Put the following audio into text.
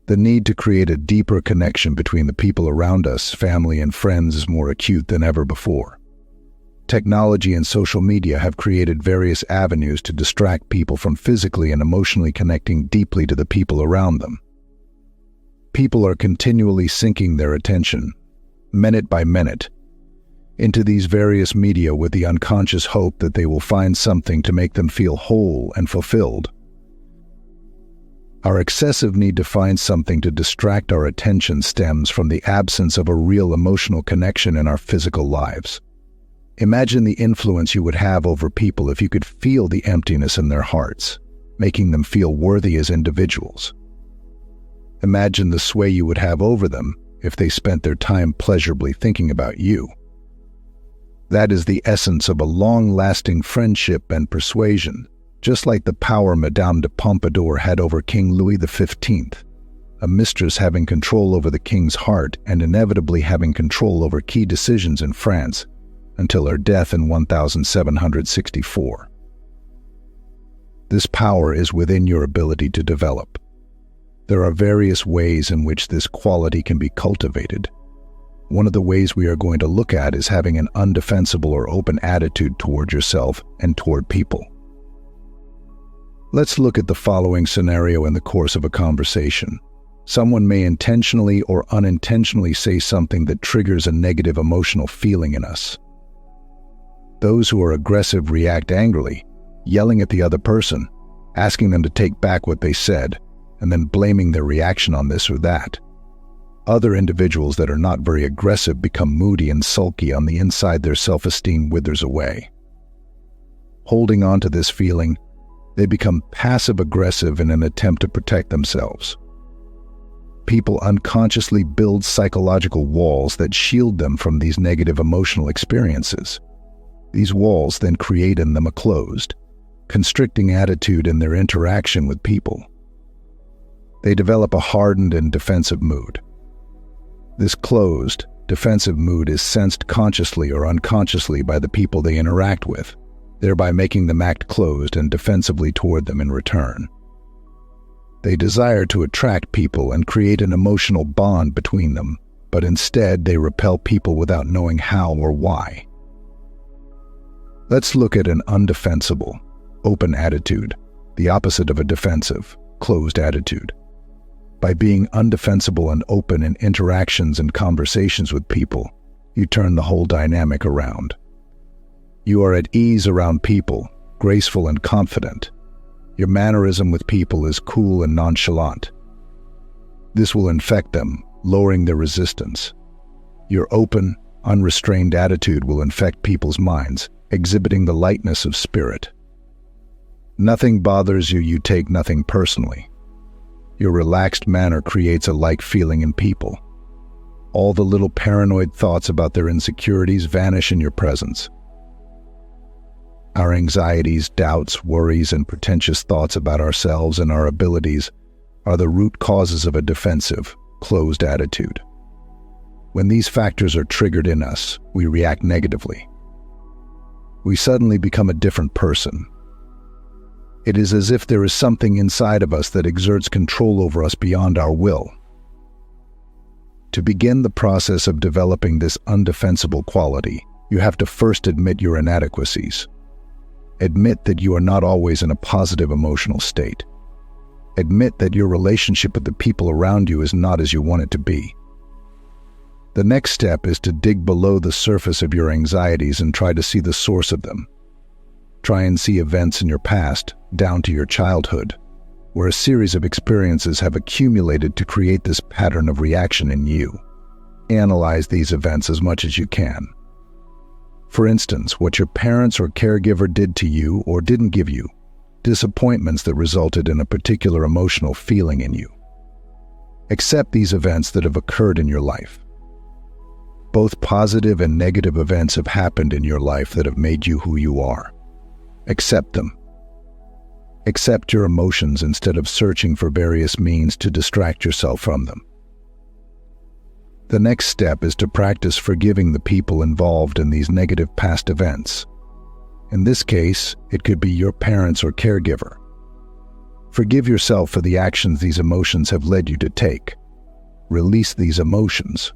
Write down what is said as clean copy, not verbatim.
The need to create a deeper connection between the people around us, family and friends, is more acute than ever before. Technology and social media have created various avenues to distract people from physically and emotionally connecting deeply to the people around them. People are continually sinking their attention, minute by minute, into these various media with the unconscious hope that they will find something to make them feel whole and fulfilled. Our excessive need to find something to distract our attention stems from the absence of a real emotional connection in our physical lives. Imagine the influence you would have over people if you could feel the emptiness in their hearts, making them feel worthy as individuals. Imagine the sway you would have over them if they spent their time pleasurably thinking about you. That is the essence of a long-lasting friendship and persuasion, just like the power Madame de Pompadour had over King Louis XV, a mistress having control over the king's heart and inevitably having control over key decisions in France until her death in 1764. This power is within your ability to develop. There are various ways in which this quality can be cultivated. One of the ways we are going to look at is having an undefensible or open attitude toward yourself and toward people. Let's look at the following scenario in the course of a conversation. Someone may intentionally or unintentionally say something that triggers a negative emotional feeling in us. Those who are aggressive react angrily, yelling at the other person, asking them to take back what they said, and then blaming their reaction on this or that. Other individuals that are not very aggressive become moody and sulky on the inside. Their self-esteem withers away. Holding on to this feeling, they become passive-aggressive in an attempt to protect themselves. People unconsciously build psychological walls that shield them from these negative emotional experiences. These walls then create in them a closed, constricting attitude in their interaction with people. They develop a hardened and defensive mood. This closed, defensive mood is sensed consciously or unconsciously by the people they interact with, thereby making them act closed and defensively toward them in return. They desire to attract people and create an emotional bond between them, but instead they repel people without knowing how or why. Let's look at an undefensible, open attitude, the opposite of a defensive, closed attitude. By being undefensible and open in interactions and conversations with people, you turn the whole dynamic around. You are at ease around people, graceful and confident. Your mannerism with people is cool and nonchalant. This will infect them, lowering their resistance. Your open, unrestrained attitude will infect people's minds, exhibiting the lightness of spirit. Nothing bothers you, you take nothing personally. Your relaxed manner creates a like feeling in people. All the little paranoid thoughts about their insecurities vanish in your presence. Our anxieties, doubts, worries, and pretentious thoughts about ourselves and our abilities are the root causes of a defensive, closed attitude. When these factors are triggered in us, we react negatively. We suddenly become a different person. It is as if there is something inside of us that exerts control over us beyond our will. To begin the process of developing this undefensible quality, you have to first admit your inadequacies. Admit that you are not always in a positive emotional state. Admit that your relationship with the people around you is not as you want it to be. The next step is to dig below the surface of your anxieties and try to see the source of them. Try and see events in your past, down to your childhood, where a series of experiences have accumulated to create this pattern of reaction in you. Analyze these events as much as you can. For instance, what your parents or caregiver did to you or didn't give you, disappointments that resulted in a particular emotional feeling in you. Accept these events that have occurred in your life. Both positive and negative events have happened in your life that have made you who you are. Accept them. Accept your emotions instead of searching for various means to distract yourself from them. The next step is to practice forgiving the people involved in these negative past events. In this case, it could be your parents or caregiver. Forgive yourself for the actions these emotions have led you to take. Release these emotions.